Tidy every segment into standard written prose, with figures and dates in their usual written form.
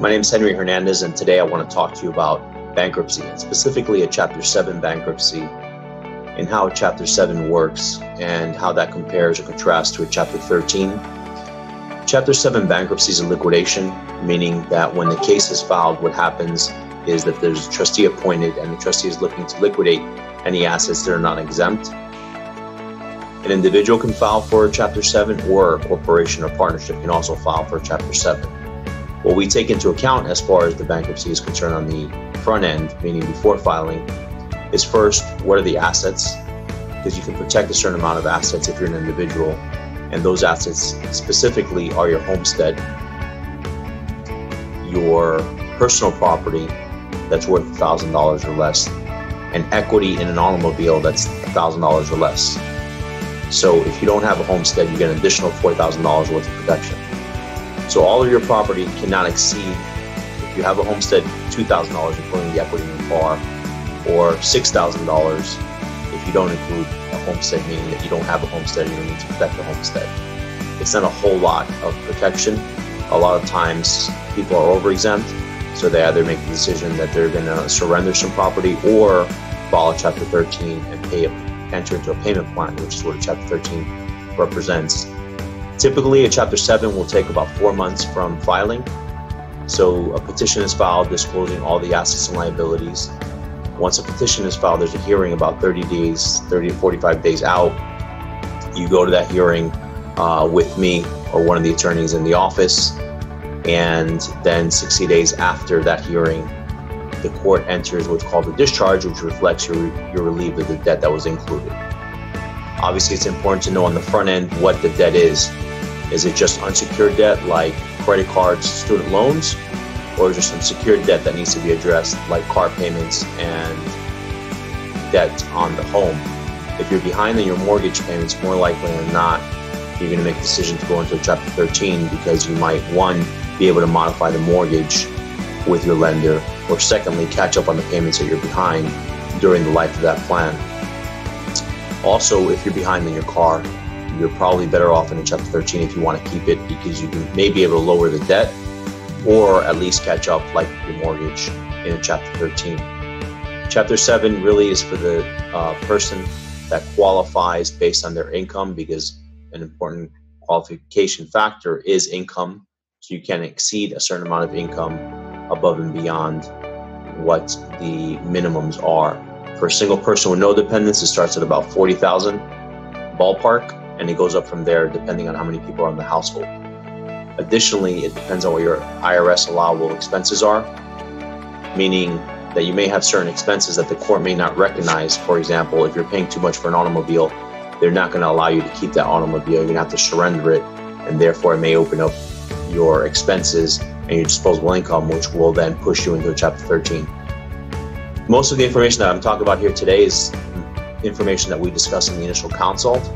My name is Henry Hernandez, and today I want to talk to you about bankruptcy, and specifically a Chapter 7 bankruptcy, and how a Chapter 7 works, and how that compares or contrasts to a Chapter 13. Chapter 7 bankruptcy is a liquidation, meaning that when the case is filed, what happens is that there's a trustee appointed, and the trustee is looking to liquidate any assets that are not exempt. An individual can file for a Chapter 7, or a corporation or partnership can also file for a Chapter 7. What we take into account as far as the bankruptcy is concerned on the front end, meaning before filing, is first, what are the assets? Because you can protect a certain amount of assets if you're an individual, and those assets specifically are your homestead, your personal property that's worth $1,000 or less, and equity in an automobile that's $1,000 or less. So if you don't have a homestead, you get an additional $4,000 worth of protection. So all of your property cannot exceed, if you have a homestead, $2,000 including the equity in the car, or $6,000 if you don't include a homestead, meaning that you don't have a homestead, you don't need to protect the homestead. It's not a whole lot of protection. A lot of times people are over-exempt, so they either make the decision that they're going to surrender some property or file a Chapter 13 and enter into a payment plan, which is what a Chapter 13 represents. Typically, a Chapter 7 will take about 4 months from filing. So a petition is filed disclosing all the assets and liabilities. Once a petition is filed, there's a hearing about 30 to 45 days out. You go to that hearing with me or one of the attorneys in the office, and then 60 days after that hearing, the court enters what's called a discharge, which reflects you're relieved of the debt that was included. Obviously, it's important to know on the front end what the debt is. Is it just unsecured debt like credit cards, student loans, or is there some secured debt that needs to be addressed like car payments and debt on the home? If you're behind in your mortgage payments, more likely than not, you're going to make a decision to go into a Chapter 13 because you might, one, be able to modify the mortgage with your lender, or secondly, catch up on the payments that you're behind during the life of that plan. Also, if you're behind in your car, you're probably better off in a Chapter 13 if you want to keep it, because you may be able to lower the debt or at least catch up like your mortgage in a Chapter 13. Chapter 7 really is for the person that qualifies based on their income, because an important qualification factor is income. So you can exceed a certain amount of income above and beyond what the minimums are. For a single person with no dependents, it starts at about $40,000 ballpark, and it goes up from there depending on how many people are in the household. Additionally, it depends on what your IRS allowable expenses are, meaning that you may have certain expenses that the court may not recognize. For example, if you're paying too much for an automobile, they're not going to allow you to keep that automobile. You're going to have to surrender it, and therefore it may open up your expenses and your disposable income, which will then push you into a Chapter 13. Most of the information that I'm talking about here today is information that we discuss in the initial consult.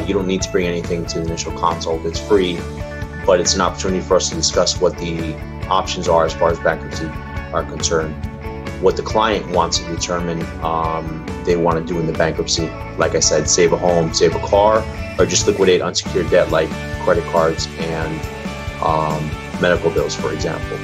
You don't need to bring anything to the initial consult. It's free, but it's an opportunity for us to discuss what the options are as far as bankruptcy are concerned, what the client wants to determine they want to do in the bankruptcy. Like I said, save a home, save a car, or just liquidate unsecured debt like credit cards and medical bills, for example.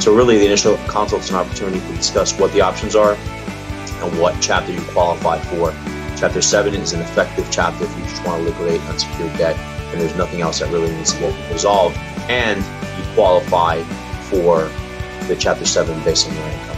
So really, the initial consult is an opportunity to discuss what the options are and what chapter you qualify for. Chapter 7 is an effective chapter if you just want to liquidate unsecured debt, and there's nothing else that really needs to be resolved, and you qualify for the Chapter 7 based on your income.